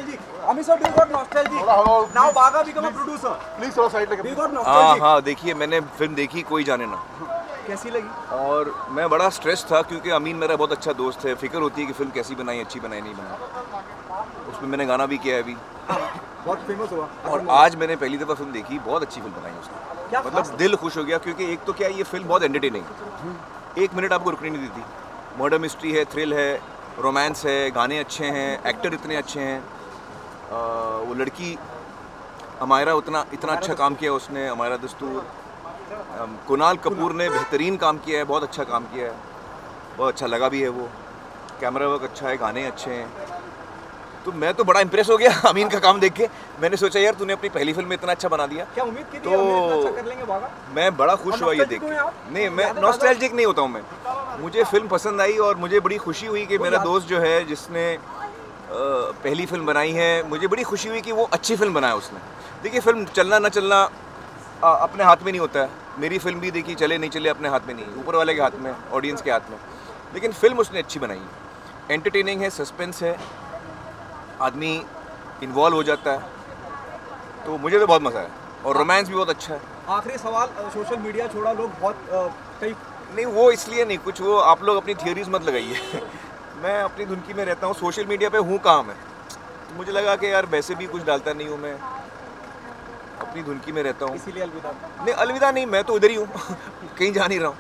nostalgic. Ami sir, do you got nostalgic? Now Baga become a producer. Please थोड़ा side लगे. Do you got nostalgic? हाँ देखिए मैंने film देखी कोई जाने ना. कैसी लगी? और मैं बड़ा स्ट्रेस था क्योंकि अमीन मेरा बहुत अच्छा दोस्त है. फिक्र होती है कि फिल्म कैसी बनाई, अच्छी बनाई, नहीं बनाई. उसमें मैंने गाना भी किया है अभी. बहुत फेमस हुआ. और आज मैंने पहली दफ़ा फिल्म देखी, बहुत अच्छी फिल्म बनाई उसने. मतलब दिल खुश हो गया क्योंकि एक तो क्या ये फिल्म बहुत एंटरटेनिंग है. 1 मिनट आपको रुकने नहीं देती. मर्डर मिस्ट्री है, थ्रिल है, रोमांस है, गाने अच्छे हैं, एक्टर इतने अच्छे हैं. वो लड़की अमायरा इतना अच्छा काम किया उसने. अमायरा दस्तूर. कुणाल कपूर ने बेहतरीन काम किया है, बहुत अच्छा काम किया है, बहुत अच्छा लगा भी है वो. कैमरा वर्क अच्छा है, गाने अच्छे हैं. तो मैं तो बड़ा इंप्रेस हो गया अमीन का काम देख के. मैंने सोचा यार तूने अपनी पहली फिल्म में इतना अच्छा बना दिया. क्या उम्मीद की थी तो इतना अच्छा कर लेंगे बागा? मैं बड़ा खुश हुआ ये देख के. नहीं मैं नॉस्टैल्जिक नहीं होता हूँ मैं. मुझे फिल्म पसंद आई और मुझे बड़ी खुशी हुई कि मेरा दोस्त जो है जिसने पहली फिल्म बनाई है, मुझे बड़ी खुशी हुई कि वो अच्छी फिल्म बनाया उसने. देखिए फिल्म चलना ना चलना अपने हाथ में नहीं होता है. मेरी फिल्म भी देखी, चले नहीं चले अपने हाथ में नहीं, ऊपर वाले के हाथ में, ऑडियंस के हाथ में. लेकिन फिल्म उसने अच्छी बनाई है, एंटरटेनिंग है, सस्पेंस है, आदमी इन्वॉल्व हो जाता है. तो मुझे तो बहुत मज़ा आया और रोमांस भी बहुत अच्छा है. आखिरी सवाल, सोशल मीडिया छोड़ा लोग बहुत कई नहीं वो इसलिए नहीं कुछ, वो आप लोग अपनी थियोरीज मत लगाइए. मैं अपनी धुनकी में रहता हूँ, सोशल मीडिया पे हूँ कहाँ मैं. तो मुझे लगा कि यार वैसे भी कुछ डालता नहीं हूँ मैं, अपनी धुनकी में रहता हूँ. इसीलिए अलविदा. नहीं अलविदा नहीं, मैं तो उधर ही हूँ कहीं जा नहीं रहा हूँ.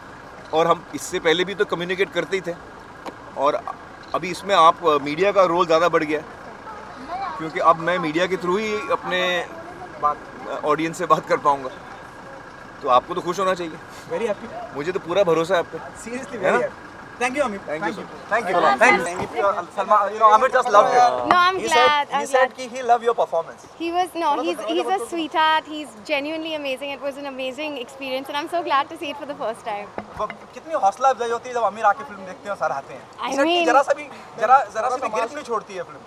और हम इससे पहले भी तो कम्युनिकेट करते ही थे. और अभी इसमें आप मीडिया का रोल ज़्यादा बढ़ गया क्योंकि अब मैं मीडिया के थ्रू ही अपने ऑडियंस से बात कर पाऊँगा. तो आपको तो खुश होना चाहिए. Very happy. मुझे तो पूरा भरोसा है आप पे. Seriously very happy. Thank you, Amit. Thank you. Thank you. Thank you. Salma, Amit just loved it. No, I'm glad. He said he loved your performance. He's a sweetheart. He's genuinely amazing. It was an amazing experience, and I'm so glad to see it for the first time. कितनी हौसला अफजाई होती है जब आमिर आके film देखते हैं और सराहते हैं. I mean, जरा सा भी गिरफ्त नहीं छोड़ती है film.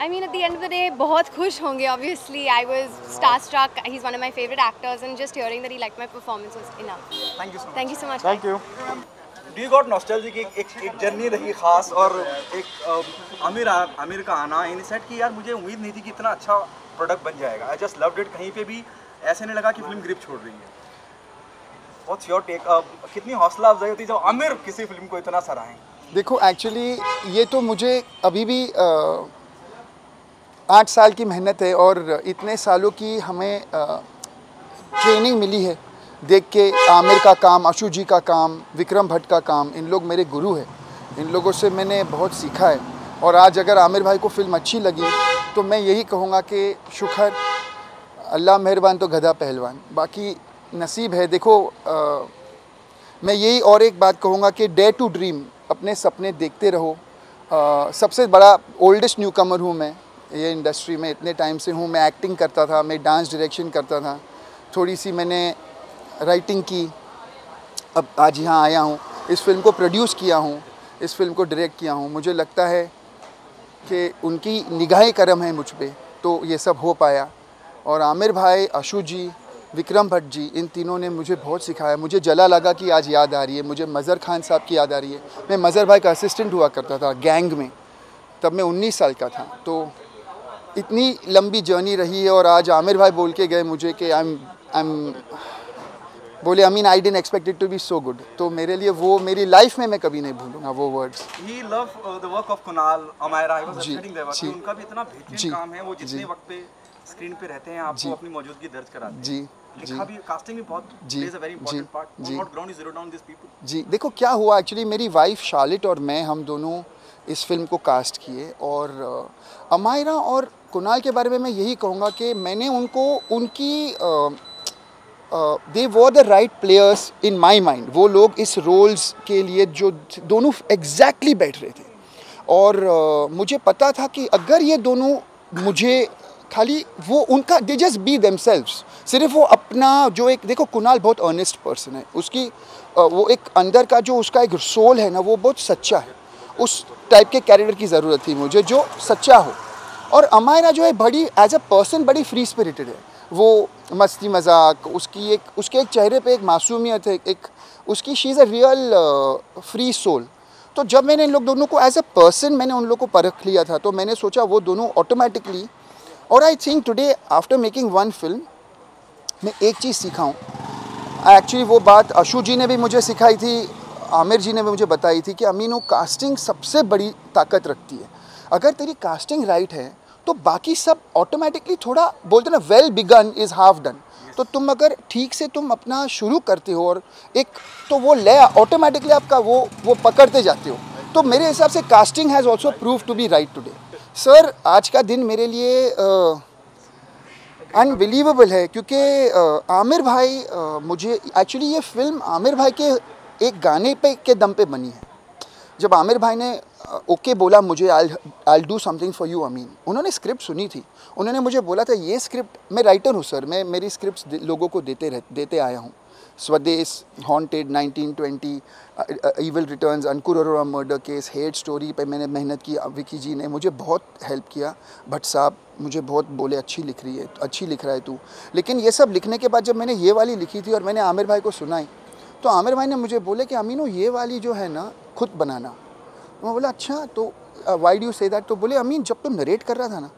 I mean, at the end of the day, बहुत खुश होंगे. Obviously, I was starstruck. He's one of my favorite actors, and just hearing that he liked my performance was enough. Thank you so much. Thank you so much. Thank you. Do you got nostalgic एक journey रही खास और एक आमिर का आना इन set की यार मुझे उम्मीद नहीं थी कि इतना अच्छा प्रोडक्ट बन जाएगा. I just loved it. कहीं पे भी ऐसे नहीं लगा कि फिल्म ग्रिप छोड़ रही है. What's your take? कितनी हौसला अफजाई होती है जब आमिर किसी फिल्म को इतना सराहें. देखो एक्चुअली ये तो मुझे अभी भी 8 साल की मेहनत है और इतने सालों की हमें ट्रेनिंग मिली है देख के. आमिर का काम, अशु जी का काम, विक्रम भट्ट का काम, इन लोग मेरे गुरु हैं. इन लोगों से मैंने बहुत सीखा है. और आज अगर आमिर भाई को फिल्म अच्छी लगी तो मैं यही कहूँगा कि शुक्र, अल्लाह मेहरबान तो गधा पहलवान. बाकी नसीब है. देखो मैं यही और एक बात कहूँगा कि डेयर टू ड्रीम, अपने सपने देखते रहो. सबसे बड़ा ओल्डेस्ट न्यू कमर हूँ मैं ये इंडस्ट्री में, इतने टाइम से हूँ. मैं एक्टिंग करता था, मैं डांस डायरेक्शन करता था, थोड़ी सी मैंने राइटिंग की, अब आज यहाँ आया हूँ. इस फिल्म को प्रोड्यूस किया हूँ, इस फिल्म को डायरेक्ट किया हूँ. मुझे लगता है कि उनकी निगाहें करम है मुझ पे, तो ये सब हो पाया. और आमिर भाई, अशु जी, विक्रम भट्ट जी, इन तीनों ने मुझे बहुत सिखाया. मुझे जला लगा कि आज याद आ रही है, मुझे मज़र खान साहब की याद आ रही है. मैं मज़र भाई का असिस्टेंट हुआ करता था गैंग में, तब मैं 19 साल का था. तो इतनी लंबी जर्नी रही है. और आज आमिर भाई बोल के गए मुझे कि आई एम बोले I mean I didn't expect it to be so good. तो मेरे लिए वो मेरी लाइफ में मैं कभी नहीं भूलूंगा वो words. He loved the work of Kunal, Amayra. I was studying their work. उनका भी इतना बेहतरीन काम है. वो जितने वक्त पे स्क्रीन पे रहते हैं आपको अपनी मौजूदगी दर्ज कराते हैं. जी. लिखा भी, कास्टिंग भी बहुत plays a very important part. Not ground zero down these people. जी. देखो क्या हुआ एक्चुअली, मेरी वाइफ शार्लेट और मैं, हम दोनों इस फिल्म को कास्ट किए. और अमायरा और कुणाल के बारे में मैं यही कहूँगा कि मैंने उनको उनकी they were the right players in my mind. वो लोग इस रोल्स के लिए जो दोनों एग्जैक्टली बैठ रहे थे. और मुझे पता था कि अगर ये दोनों मुझे खाली वो उनका दे जस्ट बी देमसेल्व्स, सिर्फ वो अपना जो एक, देखो कुणाल बहुत अर्नेस्ट पर्सन है. उसकी वो एक अंदर का जो उसका एक सोल है ना, वो बहुत सच्चा है. उस टाइप के कैरेक्टर की ज़रूरत थी मुझे जो सच्चा हो. और अमायरा जो है बड़ी एज अ पर्सन बड़ी फ्री स्पिरिटेड है. वो मस्ती मजाक, उसके एक चेहरे पे एक मासूमियत है, एक उसकी she is a real free soul. तो जब मैंने इन लोग दोनों को एज अ पर्सन मैंने उन लोग को परख लिया था, तो मैंने सोचा वो दोनों ऑटोमेटिकली, और I think today after making one film मैं एक चीज़ सीखा हूँ। एक्चुअली वो बात अशु जी ने भी मुझे सिखाई थी, आमिर जी ने भी मुझे बताई थी कि अमीनो कास्टिंग सबसे बड़ी ताकत रखती है। अगर तेरी कास्टिंग राइट है तो बाकी सब ऑटोमेटिकली, थोड़ा बोलते ना well begin is half done. तो तुम अगर ठीक से तुम अपना शुरू करते हो और एक तो वो ले ऑटोमेटिकली आपका वो पकड़ते जाते हो। तो मेरे हिसाब से casting has also prove to be right today. Sir आज का दिन मेरे लिए अनबिलीवेबल है, क्योंकि आमिर भाई मुझे एक्चुअली ये फिल्म आमिर भाई के एक गाने के दम पे बनी है। जब आमिर भाई ने ओके बोला मुझे I do something for you Amin, उन्होंने स्क्रिप्ट सुनी थी, उन्होंने मुझे बोला था ये स्क्रिप्ट, मैं राइटर हूँ सर, मैं मेरी स्क्रिप्ट्स लोगों को देते आया हूँ। Swades, haunted, 1920, evil returns, Ankur Arora murder case, head story पे मैंने मेहनत की। विकी जी ने मुझे बहुत हेल्प किया, भट्ट साहब मुझे बहुत बोले अच्छी लिख रहा है तू। लेकिन ये सब लिखने के बाद जब मैंने ये वाली लिखी थी और मैंने आमिर भाई को सुनाई, तो आमिर भाई ने मुझे बोले कि अमीनो ये वाली जो है ना खुद बनाना। मैं बोला अच्छा, तो why do you say that? तो बोले अमीन जब तुम नरेट कर रहा था ना,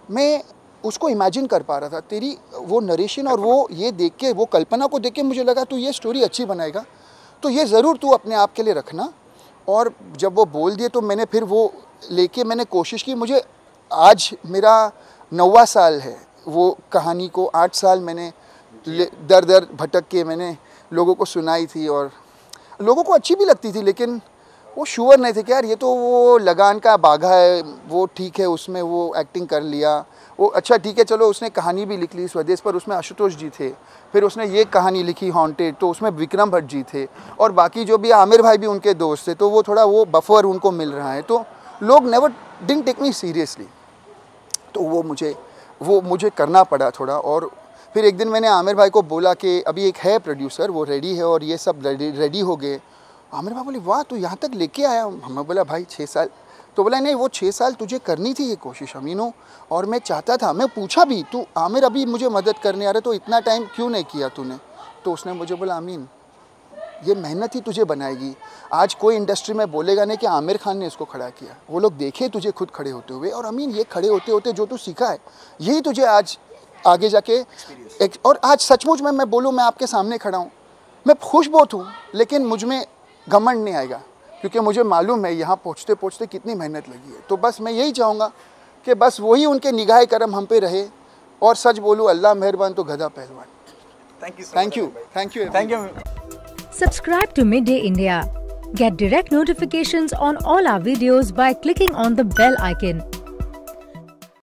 मैं उसको इमेजिन कर पा रहा था, तेरी वो नरेशन और वो ये देख के, वो कल्पना को देख के मुझे लगा तू ये स्टोरी अच्छी बनाएगा, तो ये ज़रूर तू अपने आप के लिए रखना। और जब वो बोल दिए तो मैंने फिर वो लेके मैंने कोशिश की। मुझे आज मेरा 9वां साल है वो कहानी को, 8 साल मैंने दर दर भटक के मैंने लोगों को सुनाई थी और लोगों को अच्छी भी लगती थी, लेकिन वो श्योर नहीं थे कि यार ये तो वो लगान का बाघा है, वो ठीक है, उसमें वो एक्टिंग कर लिया, वो अच्छा ठीक है, चलो उसने कहानी भी लिख ली स्वदेश पर, उसमें आशुतोष जी थे, फिर उसने ये कहानी लिखी हॉन्टेड, तो उसमें विक्रम भट्ट जी थे, और बाकी जो भी आमिर भाई भी उनके दोस्त थे, तो वो थोड़ा वो बफर उनको मिल रहा है, तो लोग never didn't take me seriously. तो वो मुझे करना पड़ा थोड़ा। और फिर एक दिन मैंने आमिर भाई को बोला कि अभी एक है प्रोड्यूसर, वो रेडी है और ये सब रेडी हो गए। आमिर भाई बोले वाह तू यहाँ तक लेके आया। हमें बोला भाई 6 साल। तो बोला नहीं वो 6 साल तुझे करनी थी ये कोशिश अमीनो, और मैं चाहता था, मैं पूछा भी तू आमिर अभी मुझे मदद करने आ रहा तो इतना टाइम क्यों नहीं किया तूने? तो उसने मुझे बोला अमीन ये मेहनत ही तुझे बनाएगी। आज कोई इंडस्ट्री में बोलेगा नहीं कि आमिर खान ने इसको खड़ा किया, वो लोग देखे तुझे खुद खड़े होते हुए, और अमीन ये खड़े होते होते जो तू सीखा है यही तुझे आज आगे जाके और आज सचमुच में मैं बोलूँ, मैं आपके सामने खड़ा हूँ, मैं खुश बहुत हूँ, लेकिन मुझ में घमंड नहीं आएगा, क्योंकि मुझे मालूम है यहाँ पहुँचते पहुँचते कितनी मेहनत लगी है। तो बस मैं यही चाहूँगा कि बस वही उनके निगाह करम हम पे रहे, और सच बोलूँ अल्लाह मेहरबान तो गधा पहलवान। Thank you. Subscribe to Midday India. Get direct notifications on all our videos by clicking on the bell icon.